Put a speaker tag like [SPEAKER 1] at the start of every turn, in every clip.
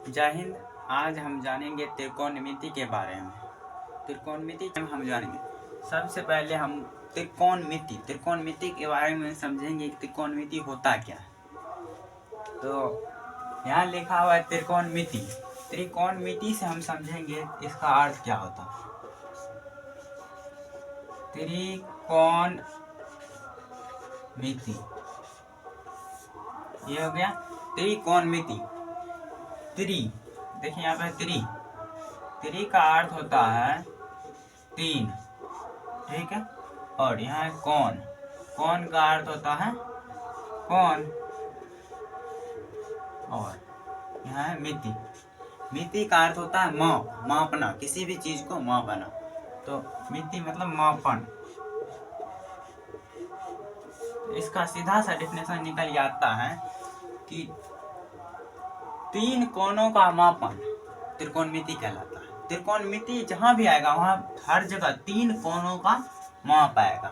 [SPEAKER 1] जय हिंद। आज हम जानेंगे त्रिकोणमिति के बारे में। त्रिकोणमिति हम जानेंगे। सबसे पहले हम त्रिकोणमिति के बारे में समझेंगे कि त्रिकोणमिति होता क्या है। तो यहाँ लिखा हुआ है त्रिकोणमिति। त्रिकोणमिति से हम समझेंगे इसका अर्थ क्या होता है। त्रिकोणमिति ये हो गया त्रिकोणमिति। देखिए यहाँ पे त्रि का अर्थ होता है तीन, ठीक है। और यहाँ है कौन का अर्थ होता है कौन, और यहाँ है मिति का अर्थ होता है मापना, किसी भी चीज को मापना। तो मिति मतलब मापन। इसका सीधा सा डेफिनेशन निकल जाता है कि तीन कोणों का मापन त्रिकोणमिति कहलाता है। त्रिकोणमिति जहां भी आएगा वहां हर जगह तीन कोणों का माप आएगा।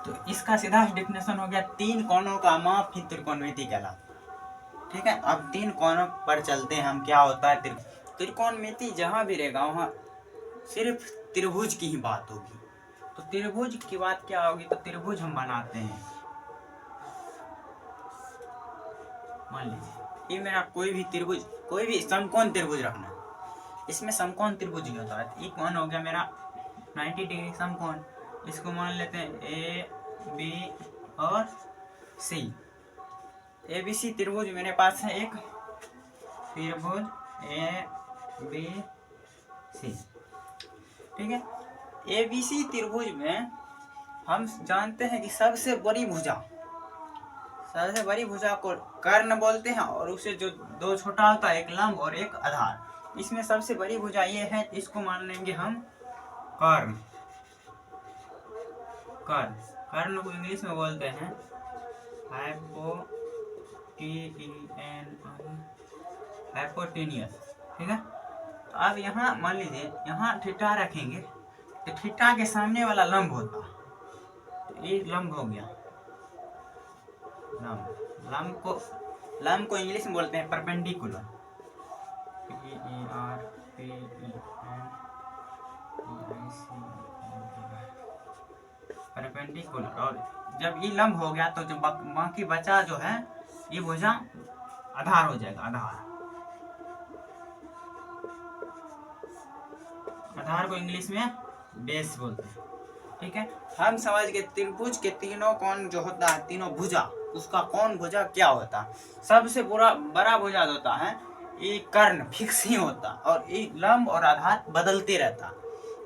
[SPEAKER 1] तो इसका सीधा डेफिनेशन हो गया तीन कोणों का माप ही त्रिकोणमिति कहलाता है, ठीक है। अब तीन कोणों पर चलते हैं हम, क्या होता है त्रिकोणमिति। जहां भी रहेगा वहां सिर्फ त्रिभुज की ही बात होगी। तो त्रिभुज की बात क्या होगी, तो त्रिभुज हम बनाते हैं। मान लीजिए ये मेरा कोई भी समकोण त्रिभुज रखना है। इसमें समकोण त्रिभुज ही होता है। ये कौन हो गया मेरा 90 डिग्री समकोण। इसको मान लेते हैं ए बी और सी। ए बी सी त्रिभुज मेरे पास है एक त्रिभुज ए बी सी, ठीक है। ए बी सी त्रिभुज में हम जानते हैं कि सबसे बड़ी भुजा को कर्ण बोलते हैं, और उसे जो दो छोटा होता है, एक लंब और एक आधार। इसमें सबसे बड़ी भुजा ये है, इसको मान लेंगे हम कर्ण। कर्ण को इंग्लिश में बोलते हैं हाइपोटेनियस, ठीक है। तो अब यहाँ मान लीजिए यहाँ थीटा रखेंगे, तो थीटा के सामने वाला लंब होता, तो ये लंब हो गया। लंब को इंग्लिश में बोलते हैं परपेंडिकुलर। परपेंडिकुलर। और जब ये लंब हो गया तो जो बाकी बचा जो है ये भुजा आधार हो जाएगा। आधार को इंग्लिश में बेस बोलते हैं, ठीक है। हम समझ गए त्रिभुज के तीनों कोण जो होता है, तीनों भुजा, उसका कौन भुजा क्या होता है। सबसे बड़ा भुजा होता है ये कर्ण, फिक्स ही होता, और ये लंब और आधार बदलते रहता।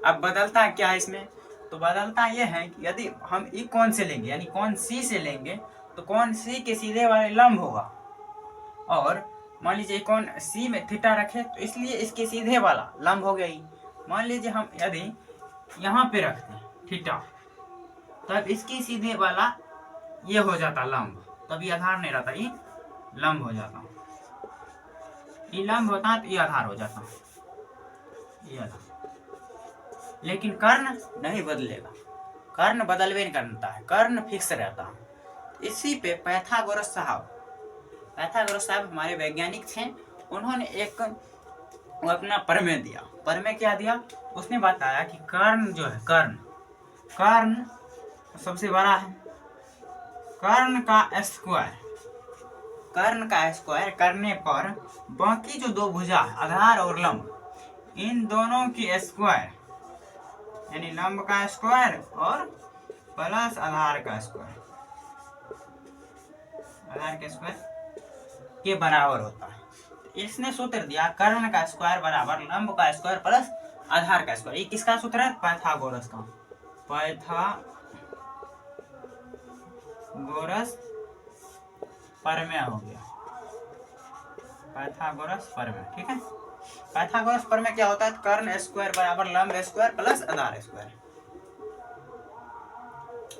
[SPEAKER 1] अब बदलता क्या है इसमें, तो बदलता ये है कि यदि हम ई कोण से लेंगे, यानी कोण सी से लेंगे, तो कोण सी के सीधे वाले लंब होगा। और मान लीजिए कोण सी में थीटा रखे, तो इसलिए इसके सीधे वाला लंब हो गई। मान लीजिए हम यदि यहाँ पे रखते हैं थीटा, तब इसकी सीधे वाला ये हो जाता लंब, तब ये आधार नहीं रहता, ये लंब हो जाता। ये लंब होता तो ये आधार हो जाता, ये आधार। लेकिन कर्ण नहीं बदलेगा, कर्ण बदलवे नहीं करता है, कर्ण फिक्स रहता है। इसी पे पाइथागोरस साहब हमारे वैज्ञानिक थे। उन्होंने एक अपना प्रमेय दिया। प्रमेय क्या दिया, उसने बताया कि कर्ण जो है कर्ण सबसे बड़ा है। कर्ण का स्क्वायर करने पर बाकी जो दो भुजा आधार और लंब, इन दोनों की स्क्वायर, यानी लंब का स्क्वायर और प्लस आधार का स्क्वायर के बराबर होता है। इसने सूत्र दिया कर्ण का स्क्वायर बराबर लंब का स्क्वायर प्लस आधार का स्क्वायर। ये किसका सूत्र है, पाइथागोरस का। पाइथागोरस प्रमेय हो गया, पाइथागोरस प्रमेय, ठीक है। पाइथागोरस प्रमेय क्या होता है, कर्ण स्क्वायर बराबर लंब स्क्वायर प्लस आधार स्क्वायर।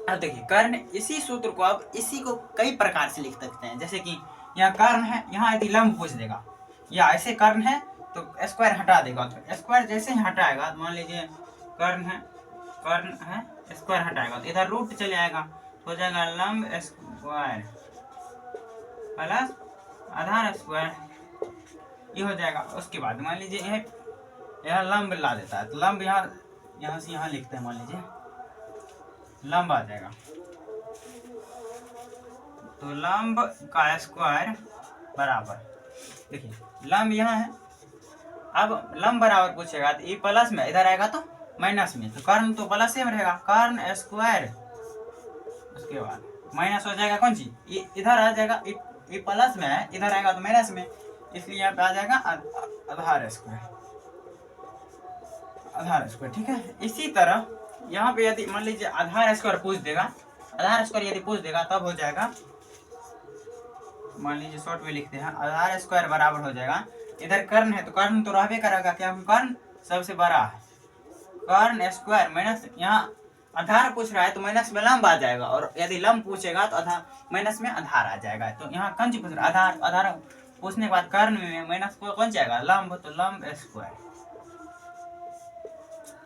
[SPEAKER 1] अब देखिए कर्ण, इसी सूत्र को अब इसी को कई प्रकार से लिख सकते हैं। जैसे कि यहाँ कर्ण है, यहाँ यदि लंब पूछ देगा, या ऐसे कर्ण है तो स्क्वायर हटा देगा। तो स्क्वायर जैसे ही हटाएगा, मान लीजिए कर्ण है स्क्वायर हटाएगा तो इधर रूट चले आएगा, तो हो जाएगा लंब स्क्वायर प्लस आधार स्क्वायर ये हो जाएगा। उसके बाद मान लीजिए यह लंब ला देता है, तो लंब यहाँ से यहाँ लिखते हैं, मान लीजिए लंब आ जाएगा। तो लंब का स्क्वायर बराबर, देखिए लंब यहाँ है, अब लंब बराबर पूछेगा तो ये प्लस में, इधर आएगा तो माइनस में, तो कर्ण तो प्लस में रहेगा, कर्ण स्क्वायर। उसके बाद माइनस हो जाएगा कौन चीज, इधर आ जाएगा, ये प्लस में है, इधर आएगा तो माइनस में, इसलिए यहाँ पे आ जाएगा आधार स्क्वायर, आधार स्क्वायर। ठीक है, इसी तरह यहाँ पे यदि मान लीजिए आधार स्क्वायर पूछ देगा, आधार स्क्वायर यदि पूछ देगा तब हो जाएगा, मान लीजिए शॉर्ट में लिखते हैं, आधार स्क्वायर बराबर हो जाएगा, इधर कर्ण है तो कर्ण तो रहबे करेगा, क्योंकि कर्ण सबसे बड़ा है, कर्ण स्क्वायर माइनस, यहाँ आधार पूछ रहा है तो माइनस में लंब आ जाएगा, और यदि लंब पूछेगा तो आधार माइनस में आधार आ जाएगा। तो यहाँ कौन सी पूछ रहा है, आधार, आधार पूछने के बाद कर्ण में माइनस को कौन जाएगा, लंब, तो लंब स्क्वायर।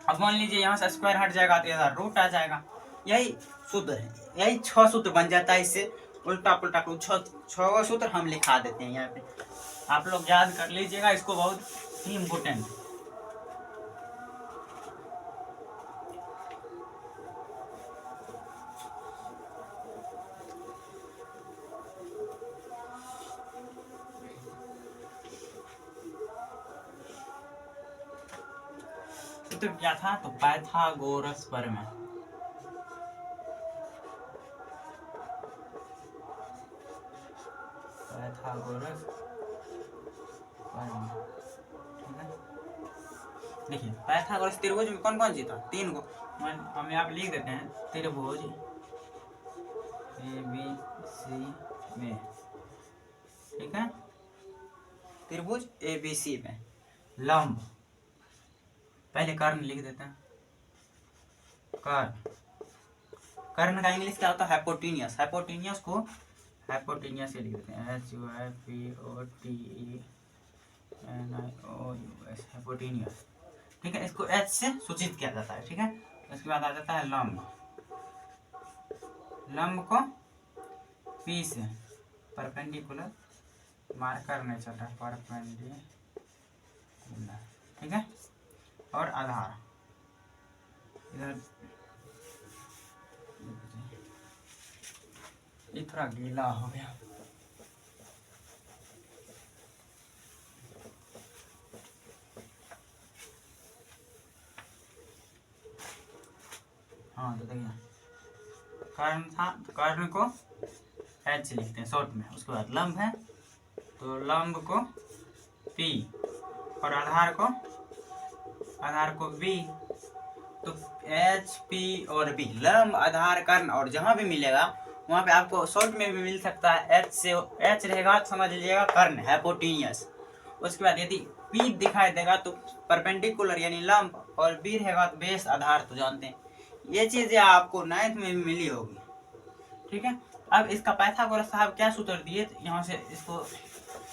[SPEAKER 1] अब मान लीजिए यहाँ से स्क्वायर हट जाएगा तो इधर रूट आ जाएगा। यही सूत्र है, यही 6 सूत्र बन जाता है, इससे उल्टा पुल्टा को 6 सूत्र हम लिखा देते हैं यहाँ पे, आप लोग याद कर लीजिएगा इसको, बहुत ही इम्पोर्टेंट। सूत्र क्या था, तो पाइथागोरस प्रमेय, पाइथागोरस प्रमेय। ठीक है, देखिए पाइथागोरस त्रिभुज में कौन कौन सी था, 3 को हम यहाँ पे लिख देते हैं, त्रिभुज ABC में, ठीक है, त्रिभुज ABC में लंब, पहले कर्ण लिख देते हैं, कर्ण, कर्ण का इंग्लिश क्या होता है, हाइपोटेन्यूस, हाइपोटेन्यूस को हाइपोटेन्यूस से लिख देते हैं, HYPOTENIOUS, हाइपोटेन्यूस। ठीक है, इसको H से सूचित किया जाता है। ठीक है, उसके बाद आ जाता है लंब, लंब को P से परपेंडिकुलर मार्कर नहीं चल रहा है, परपेंडिकुलर। ठीक है, और आधार इधर, ये थोड़ा गीला हो गया, हाँ तो देखिए कर्ण था, तो कर्ण को H लिखते हैं शॉर्ट में। उसके बाद लंब है तो लंब को P, और आधार को B, तो H P और B, लंब, आधार, कर्ण, और जहाँ भी मिलेगा वहाँ पे आपको शॉर्ट में भी मिल सकता है, H से H रहेगा तो समझ लीजिएगा कर्ण, हाइपोटेन्यूस। उसके बाद यदि P दिखाई देगा तो परपेंडिकुलर यानी लंब, और B रहेगा तो बेस, आधार, तो जानते हैं ये चीजें आपको 9th में भी मिली होगी। ठीक है, अब इसका पाइथागोरस साहब क्या सूत्र दिए, यहाँ से इसको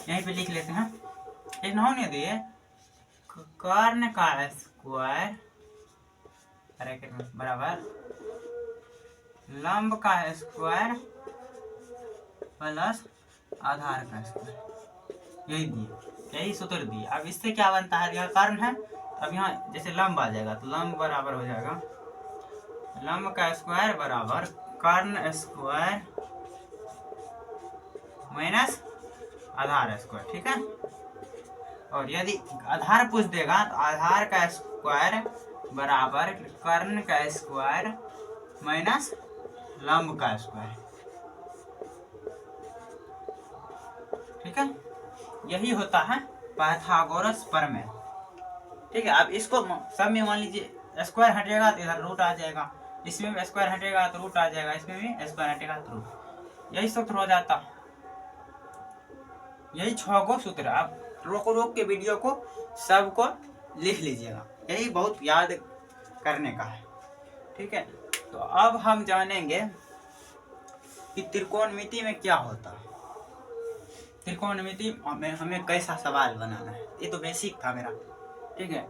[SPEAKER 1] यहीं पे लिख लेते हैं, इन्होंने दिए कर्ण का स्क्वायर ब्रैकेट में बराबर लंब का स्क्वायर प्लस आधार का स्क्वायर, यही दिए, यही सूत्र दिए। अब इससे क्या बनता है, यह कर्ण है, अब यहाँ जैसे लंब आ जाएगा तो लंब बराबर हो जाएगा लंब का स्क्वायर बराबर कर्ण स्क्वायर माइनस आधार स्क्वायर। ठीक है, और यदि आधार पूछ देगा तो आधार का स्क्वायर बराबर कर्ण का स्क्वायर माइनस लंब का स्क्वायर। ठीक है, यही होता है पाइथागोरस प्रमेय। ठीक है, अब इसको सब में मान लीजिए स्क्वायर हटेगा तो इधर रूट आ जाएगा, इसमें भी स्क्वायर हटेगा तो रूट आ जाएगा, इसमें भी स्क्वायर हटेगा तो रूट, यही सूत्र हो जाता। यही 6 गो सूत्र, आप रोक के वीडियो को सबको लिख लीजिएगा, यही बहुत याद करने का है। ठीक है, तो अब हम जानेंगे कि त्रिकोणमिति में क्या होता है, त्रिकोणमिति में हमें कैसा सवाल बनाना है, ये तो बेसिक था मेरा। ठीक है,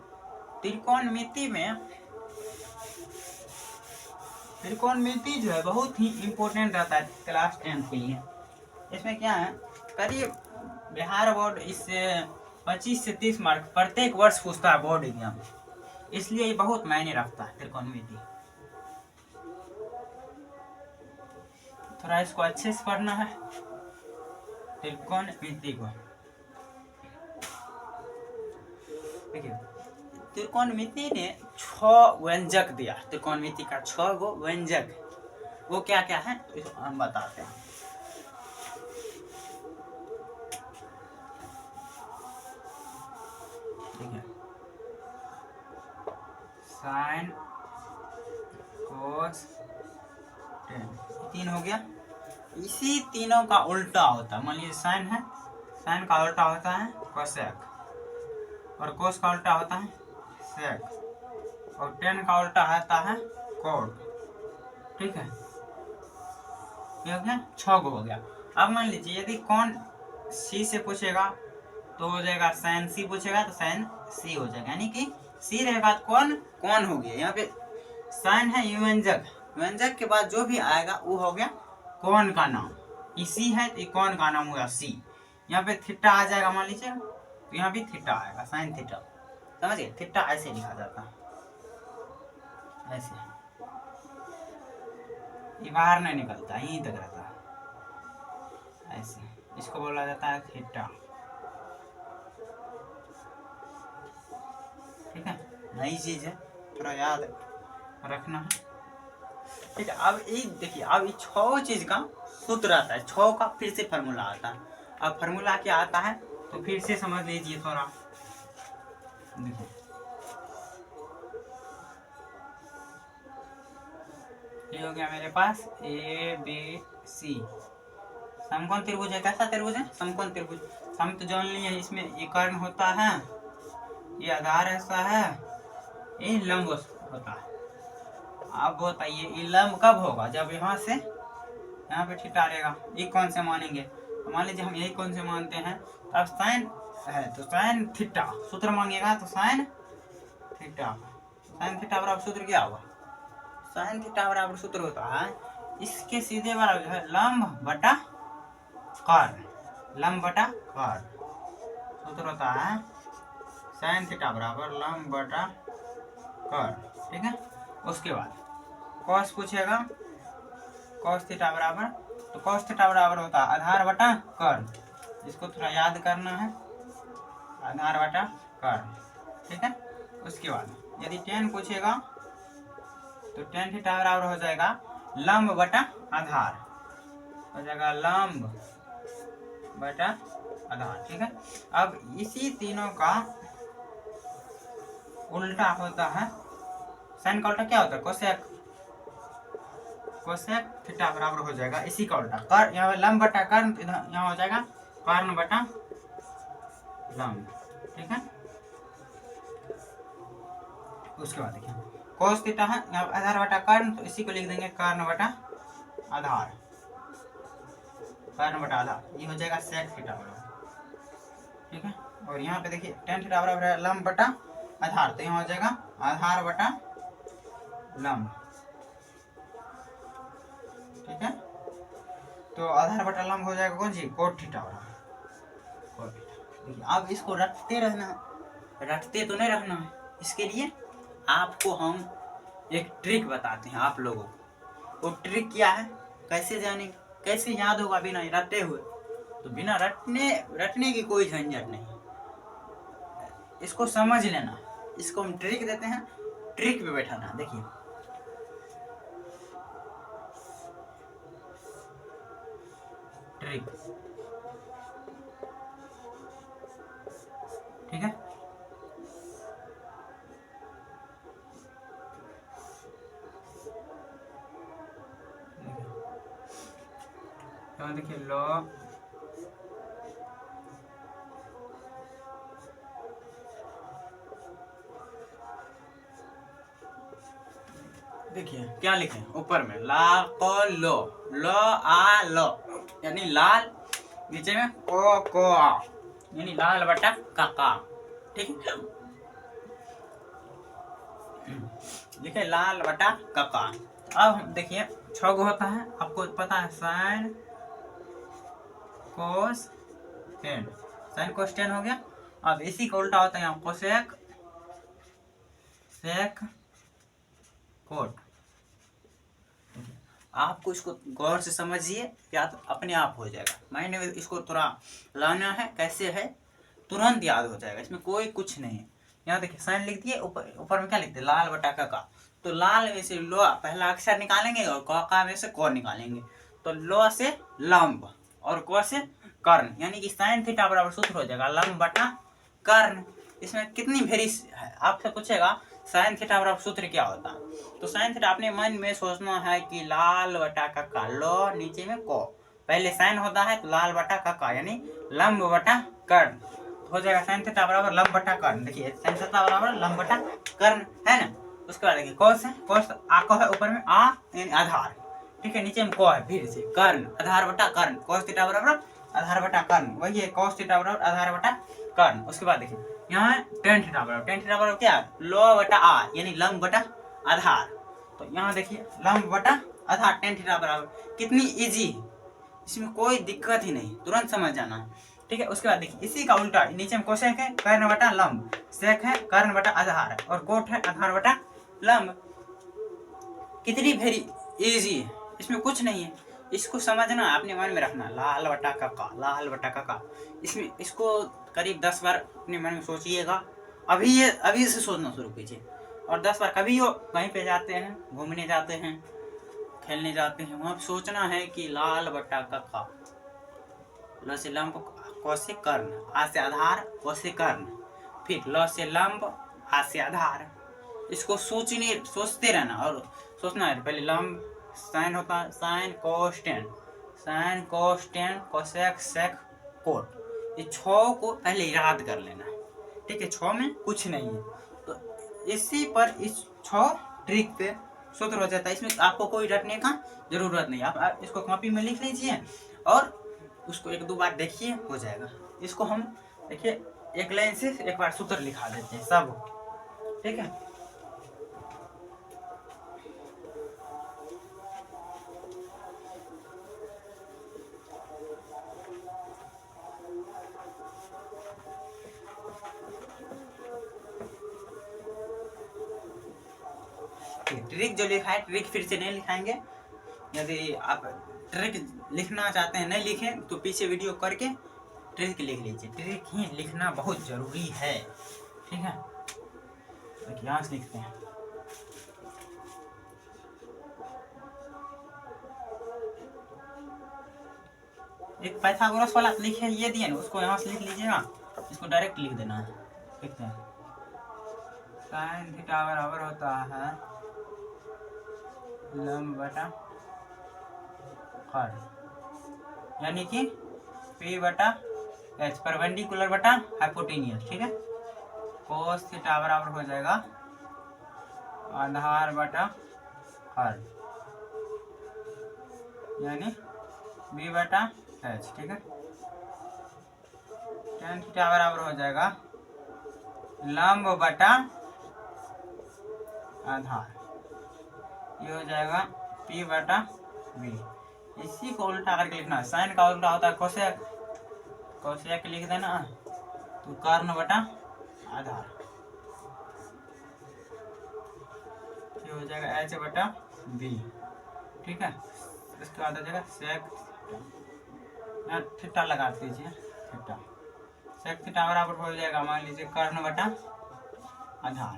[SPEAKER 1] त्रिकोणमिति जो है बहुत ही इम्पोर्टेंट रहता है क्लास 10 के लिए। इसमें क्या है, करीब बिहार बोर्ड इससे 25 से 30 मार्क प्रत्येक वर्ष पूछता है बोर्ड एग्जाम, इसलिए ये बहुत मायने रखता है त्रिकोणमिति। थोड़ा इसको अच्छे से पढ़ना है त्रिकोणमिति को। देखिए त्रिकोणमिति ने 6 व्यंजक दिया, त्रिकोणमिति का 6 गो व्यंजक, वो क्या क्या है तो हम बताते हैं। ठीक है, साइन कोस टेन, 3 हो गया। इसी तीनों का उल्टा होता है, मान लीजिए साइन है, साइन का उल्टा होता है कोसेक, और कोस का उल्टा होता है सेक, और टेन का उल्टा होता है कोड। ठीक है, ये हो गया 6 गो हो गया। अब मान लीजिए यदि कौन सी से पूछेगा तो हो जाएगा साइन सी, पूछेगा तो साइन सी हो जाएगा, यानी कि सी रहेगा तो कौन हो गया। यहाँ पे साइन है ये व्यंजक, व्यंजक के बाद जो भी आएगा वो हो गया कौन का नाम। इसी है तो कौन का नाम हुआ सी। यहाँ पे थीटा आ जाएगा मान लीजिए, तो यहाँ भी थीटा आएगा, साइन थीटा, समझिए। थीटा ऐसे लिखा जाता है, ऐसे, ये बाहर नहीं निकलता, यहीं तक रहता है ऐसे, इसको बोला जाता है थीटा। ठीक है, नई चीज है, थोड़ा याद रखना है। ठीक है, अब ये देखिए, अब ये 6 चीज का सूत्र आता है, 6 का फिर से फार्मूला आता है। अब फार्मूला क्या आता है तो फिर से समझ लीजिए थोड़ा। देखिए ये हो गया मेरे पास ए बी सी, समकोण त्रिभुज है। कैसा त्रिभुज है? समकोण त्रिभुज। सम तो जान लिए, इसमें ये कर्ण होता है, ये आधार ऐसा है, ये लंब होता है। आप बताइए ये लंब कब होगा? जब यहाँ से यहाँ पे थीटा रहेगा। ये कौन से मानेंगे? तो मान लीजिए हम यही कौन से मानते हैं। अब साइन है तो साइन थीटा, सूत्र मांगेगा तो साइन थीटा, साइन थीटा बराबर सूत्र क्या होगा? साइन थीटा बराबर सूत्र होता है इसके सीधे बराबर है लंब बटा कर्ण, लंब बटा कर्ण। सूत्र होता है साइन थीटा बराबर लंब बटा कर्ण। ठीक है, उसके बाद कॉस पूछेगा, कॉस थीटा बराबर, तो कॉस थीटा बराबर होता है आधार बटा कर्ण। इसको थोड़ा याद करना है, आधार बटा कर्ण। ठीक है, उसके बाद यदि टेन पूछेगा तो टेन थीटा बराबर हो जाएगा लंब बटा आधार, हो जाएगा लंब बटा आधार। ठीक है, अब इसी तीनों का उल्टा होता है, साइन का उल्टा क्या होता है? कोसेक, कोसेक थीटा बराबर हो जाएगा इसी का उल्टा कर, यहाँ लंब बटा कर्ण, यहाँ हो जाएगा कर्ण बटा लंब। ठीक है, उसके बाद देखिए कोस थीटा है, यहाँ आधार बटा कर्ण, तो इसी को लिख देंगे कर्ण बटा आधार, कर्ण बटा आधार, ये हो जाएगा सेक थीटा बराबर। ठीक है, और यहाँ पे देखिए टेन थीटा बराबर है लंब बटा आधार, तो यहाँ हो जाएगा आधार बटा लंब। ठीक है, तो आधार बटा लंब हो जाएगा कौन सी? कोट थीटा बराबर कोट थीटा। अब इसको रटते रहना, रटते तो नहीं रहना है, इसके लिए आपको हम एक ट्रिक बताते हैं आप लोगों को। वो ट्रिक क्या है, कैसे जानेंगे, कैसे याद होगा बिना रटे हुए? तो बिना रटने की कोई झंझट नहीं, इसको समझ लेना। इसको हम ट्रिक देते हैं, ट्रिक पे बैठाना। देखिए ट्रिक, ठीक है, तो देखिए लॉ देखिए क्या लिखे ऊपर में, ला को लो, लो आ लो, यानी लाल, नीचे में को आ, यानी लाल बटा काका। ठीक है, लिखे लाल बटा काका। अब देखिए 6 गो होता है, आपको पता है साइन कोस टेन, साइन कोस्टेन हो गया। अब इसी का उल्टा होता है यहाँ कोसेक सेक कोट। आपको इसको गौर से समझिए, याद अपने आप हो जाएगा। माइंड में इसको थोड़ा लाना है, कैसे है तुरंत याद हो जाएगा, इसमें कोई कुछ नहीं है। यहाँ देखिए साइन लिख दिए, ऊपर में क्या लिखते हैं लाल बटा का। तो लाल में से लो पहला अक्षर निकालेंगे और का में से को निकालेंगे। तो लो से लंब और को से कर्ण, यानी कि साइन थीटा बराबर सूत्र हो जाएगा लंब बटा कर्ण। इसमें कितनी वेरी है, आपसे पूछेगा साइन थीटा बराबर सूत्र क्या होता है। तो साइन थीटा अपने मन में सोचना है कि लाल बटा का, लो नीचे में को, पहले साइन होता है तो लाल बटा का यानी लंब बटा कर्ण हो जाएगा। साइन थीटा बराबर लंब बटा कर्ण, देखिए साइन थीटा बराबर लंब बटा कर्ण है ना। उसके बाद देखिए कॉस है, कॉस आ को है ऊपर में आ यानी आधार, ठीक है, नीचे में को है फिर से कर्ण, आधार बटा कर्ण, कॉस थीटा बराबर आधार बटा कर्ण, वही है कॉस थीटा बराबर आधार बटा कर्ण। उसके बाद देखिए यहाँ है टेन थीटा बराबर, टेन थीटा बराबर क्या है लो बटा आ यानी लंब बटा आधार। तो यहाँ देखिए लंब बटा आधार टेन थीटा बराबर, कितनी इजी, इसमें कोई दिक्कत ही नहीं, तुरंत समझ जाना, ठीक है। उसके बाद देखिए इसी का उल्टा नीचे में कोसेक है कर्ण बटा लंब, सेक है कर्ण बटा आधार और कोट है आधार बटा लंब। कितनी वेरी इजी है, इसमें कुछ नहीं है, इसको समझना अपने मन में रखना, लाल बटा का, लाल बटा का। इसमें इसको करीब 10 बार अपने मन में सोचिएगा, अभी से सोचना शुरू कीजिए। और 10 बार कभी हो कहीं पे जाते हैं, घूमने जाते हैं, खेलने जाते हैं, वहाँ सोचना है कि लाल बटा का, ल से लंब क से कर्ण, आ से आधार क से कर्ण, फिर ल से लंब आ से आधार। इसको सोचते रहना और सोचना है पहले लंब साइन होता है sine cos theta, sine cos theta cosec sec cot, ये 6 को पहले याद कर लेना, ठीक है। 6 में कुछ नहीं है, तो इसी पर इस 6 ट्रिक पे सूत्र हो जाता है। इसमें आपको कोई रटने का जरूरत नहीं, आप इसको कॉपी में लिख लीजिए और उसको 1-2 बार देखिए, हो जाएगा। इसको हम देखिए एक लाइन से एक बार सूत्र लिखा देते हैं सब, ठीक है। ट्रिक जो लिखा है ट्रिक फिर से नहीं लिखाएंगे, यदि आप ट्रिक लिखना चाहते हैं नहीं लिखें तो पीछे वीडियो करके ट्रिक लिख लीजिए, ट्रिक ही लिखना बहुत जरूरी है, ठीक है। देखिए यहाँ से लिखते हैं, एक पाइथागोरस वाला लिखे ये दिए ना, उसको यहाँ से लिख लीजिएगा, इसको डायरेक्ट लिख देना है, लिखते हैं साइन थीटा बराबर होता है लंब बटा कर्ण, यानी कि P बटा H परपेंडिकुलर बटा हाइपोटेनियस, ठीक है। कोस थीटा बराबर हो जाएगा आधार बटा कर्ण यानी B बटा H, ठीक है। टेन थीटा बराबर हो जाएगा लंब बटा आधार, ये हो जाएगा P बटा B। इसी को उल्टा करके लिखना है, साइन का उल्टा होता है कोसेक, कोसेक लिख देना तो कर्ण बटा आधार, ये हो जाएगा H बटा B, ठीक है। इसके बाद हो जाएगा सेक थीटा लगा दीजिए, थीटा सेक थीटा बराबर हो जाएगा मान लीजिए कर्ण बटा आधार,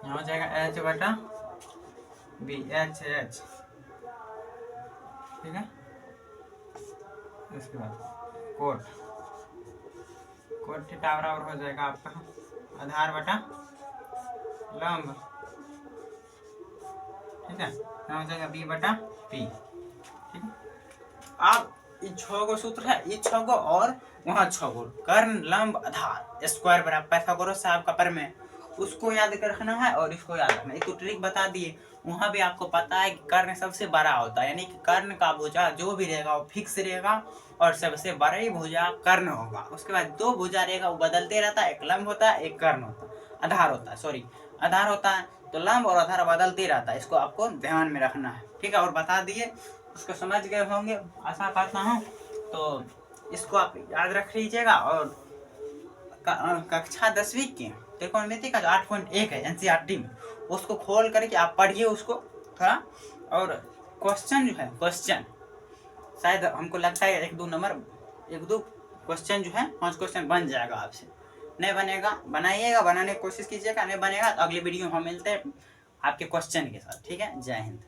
[SPEAKER 1] यहाँ हो जाएगा H बटा B, H ठीक है। इसके बाद कोट थीटा बराबर हो जाएगा आपका आधार बटा लंब, ठीक है, यहाँ हो जाएगा B बटा P, ठीक है। अब ये 6 गो सूत्र है, ये 6 गो और वहाँ 6 गो कर्ण लंब आधार स्क्वायर बराबर पाइथागोरस साहब का पर में, उसको याद रखना है और इसको याद रखना है। एक तो ट्रिक बता दिए, वहाँ भी आपको पता है कि कर्ण सबसे बड़ा होता है, यानी कि कर्ण का भुजा जो भी रहेगा वो फिक्स रहेगा और सबसे बड़ा ही भुजा कर्ण होगा। उसके बाद 2 भुजा रहेगा वो बदलते रहता है, एक लंब होता है एक कर्ण होता है, आधार होता है, सॉरी आधार होता है। तो लंब और आधार बदलते रहता है, इसको आपको ध्यान में रखना है, ठीक है। और बता दिए, उसको समझ गए होंगे आशा करता हूँ। तो इसको आप याद रख लीजिएगा। और कक्षा 10वीं की त्रिकोणमिति का जो 8.1 है एनसीईआरटी में, उसको खोल करके आप पढ़िए उसको थोड़ा। और क्वेश्चन जो है, क्वेश्चन शायद हमको लगता है 1-2 क्वेश्चन जो है 5 क्वेश्चन बन जाएगा आपसे। नहीं बनेगा बनाइएगा, बनाने की कोशिश कीजिएगा, नहीं बनेगा तो अगली वीडियो में हम मिलते हैं आपके क्वेश्चन के साथ। ठीक है, जय हिंद।